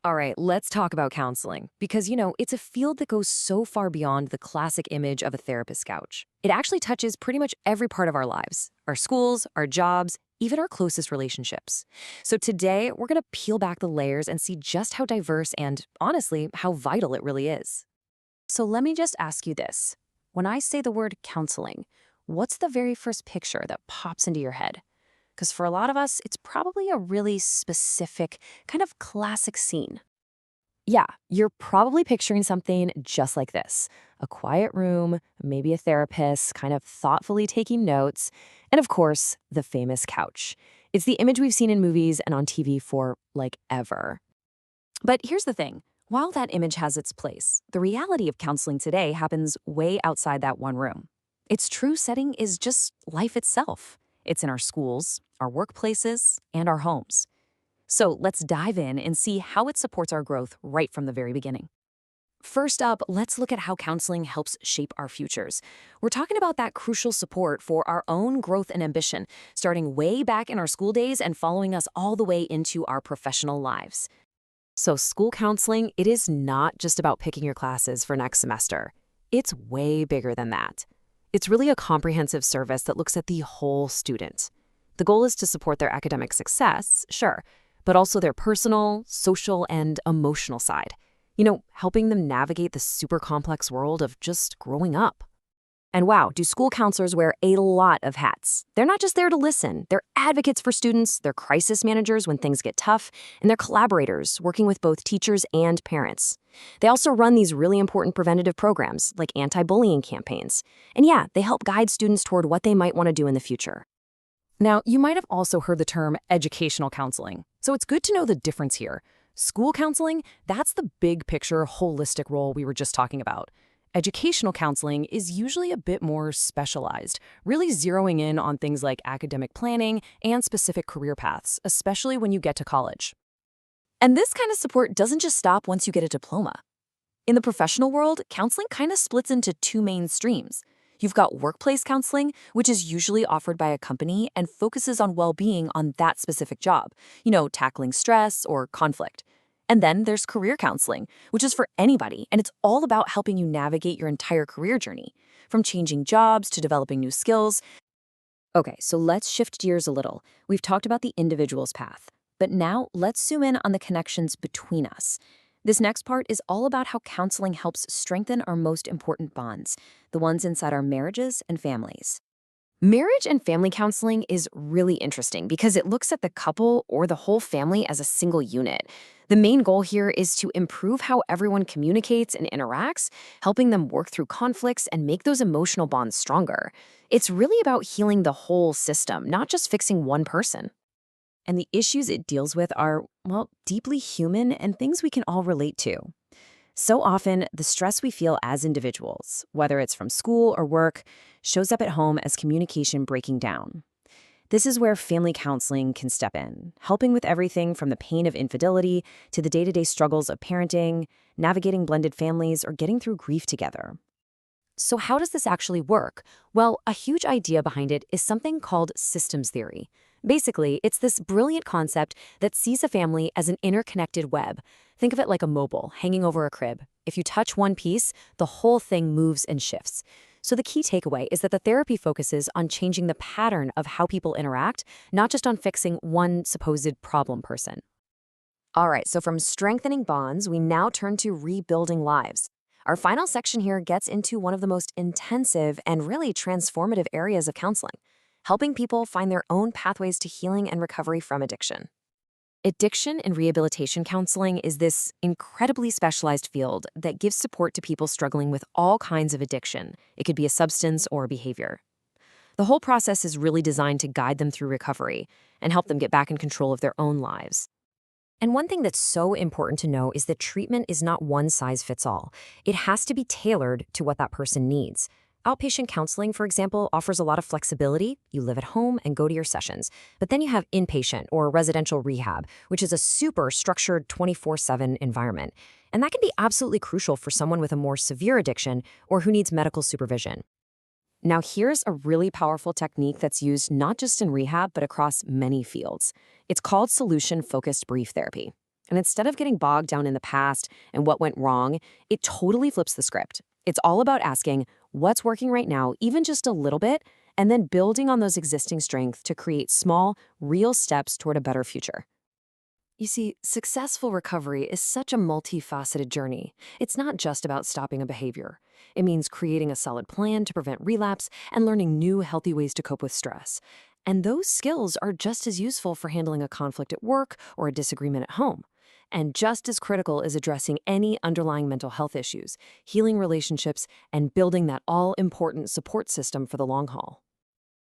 All right, let's talk about counseling because, it's a field that goes so far beyond the classic image of a therapist's couch. It actually touches pretty much every part of our lives, our schools, our jobs, even our closest relationships. So today, we're going to peel back the layers and see just how diverse and, honestly, how vital it really is. So let me just ask you this. When I say the word counseling, what's the very first picture that pops into your head? Because for a lot of us, it's probably a really specific, kind of classic scene. Yeah, you're probably picturing something just like this: a quiet room, maybe a therapist, kind of thoughtfully taking notes, and of course, the famous couch. It's the image we've seen in movies and on TV for, like, ever. But here's the thing. While that image has its place, the reality of counseling today happens way outside that one room. Its true setting is just life itself. It's in our schools, our workplaces, and our homes. So let's dive in and see how it supports our growth right from the very beginning. First up, let's look at how counseling helps shape our futures. We're talking about that crucial support for our own growth and ambition, starting way back in our school days and following us all the way into our professional lives. So, school counseling, it is not just about picking your classes for next semester. It's way bigger than that. It's really a comprehensive service that looks at the whole student. The goal is to support their academic success, sure, but also their personal, social, and emotional side. Helping them navigate the super complex world of just growing up. And wow, do school counselors wear a lot of hats. They're not just there to listen. They're advocates for students, they're crisis managers when things get tough, and they're collaborators working with both teachers and parents. They also run these really important preventative programs like anti-bullying campaigns. And yeah, they help guide students toward what they might want to do in the future. Now, you might have also heard the term educational counseling, so it's good to know the difference here. School counseling, that's the big picture, holistic role we were just talking about. Educational counseling is usually a bit more specialized, really zeroing in on things like academic planning and specific career paths, especially when you get to college. And this kind of support doesn't just stop once you get a diploma. In the professional world, counseling kind of splits into two main streams. You've got workplace counseling, which is usually offered by a company and focuses on well-being on that specific job, tackling stress or conflict. And then there's career counseling, which is for anybody, and it's all about helping you navigate your entire career journey, from changing jobs to developing new skills. Okay, so let's shift gears a little. We've talked about the individual's path, but now let's zoom in on the connections between us. This next part is all about how counseling helps strengthen our most important bonds, the ones inside our marriages and families. Marriage and family counseling is really interesting because it looks at the couple or the whole family as a single unit. The main goal here is to improve how everyone communicates and interacts, helping them work through conflicts and make those emotional bonds stronger. It's really about healing the whole system, not just fixing one person. And the issues it deals with are, well, deeply human and things we can all relate to. So often, the stress we feel as individuals, whether it's from school or work, shows up at home as communication breaking down. This is where family counseling can step in, helping with everything from the pain of infidelity to the day-to-day struggles of parenting, navigating blended families, or getting through grief together. So how does this actually work? Well, a huge idea behind it is something called systems theory. Basically, it's this brilliant concept that sees a family as an interconnected web. Think of it like a mobile hanging over a crib. If you touch one piece, the whole thing moves and shifts. So the key takeaway is that the therapy focuses on changing the pattern of how people interact, not just on fixing one supposed problem person. All right, so from strengthening bonds, we now turn to rebuilding lives. Our final section here gets into one of the most intensive and really transformative areas of counseling, helping people find their own pathways to healing and recovery from addiction. Addiction and rehabilitation counseling is this incredibly specialized field that gives support to people struggling with all kinds of addiction. It could be a substance or a behavior. The whole process is really designed to guide them through recovery and help them get back in control of their own lives. And one thing that's so important to know is that treatment is not one size fits all. It has to be tailored to what that person needs. Outpatient counseling, for example, offers a lot of flexibility. You live at home and go to your sessions. But then you have inpatient or residential rehab, which is a super structured 24/7 environment. And that can be absolutely crucial for someone with a more severe addiction or who needs medical supervision. Now, here's a really powerful technique that's used not just in rehab, but across many fields. It's called solution-focused brief therapy. And instead of getting bogged down in the past and what went wrong, it totally flips the script. It's all about asking what's working right now, even just a little bit, and then building on those existing strengths to create small, real steps toward a better future. You see, successful recovery is such a multifaceted journey. It's not just about stopping a behavior. It means creating a solid plan to prevent relapse and learning new healthy ways to cope with stress. And those skills are just as useful for handling a conflict at work or a disagreement at home. And just as critical is addressing any underlying mental health issues, healing relationships, and building that all-important support system for the long haul.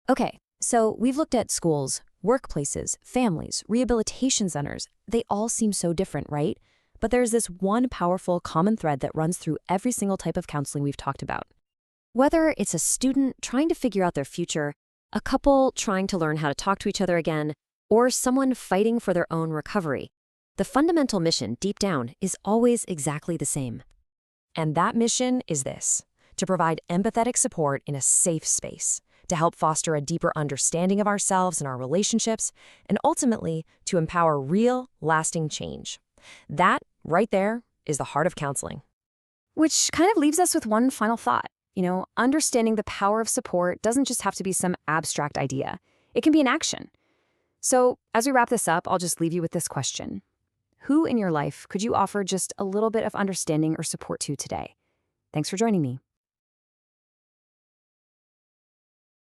Okay, so we've looked at schools, workplaces, families, rehabilitation centers. They all seem so different, right? But there's this one powerful common thread that runs through every single type of counseling we've talked about. Whether it's a student trying to figure out their future, a couple trying to learn how to talk to each other again, or someone fighting for their own recovery, the fundamental mission deep down is always exactly the same. And that mission is this: to provide empathetic support in a safe space, to help foster a deeper understanding of ourselves and our relationships, and ultimately to empower real, lasting change. That, right there, is the heart of counseling. Which kind of leaves us with one final thought. Understanding the power of support doesn't just have to be some abstract idea. It can be an action. So, as we wrap this up, I'll just leave you with this question. Who in your life could you offer just a little bit of understanding or support to today? Thanks for joining me.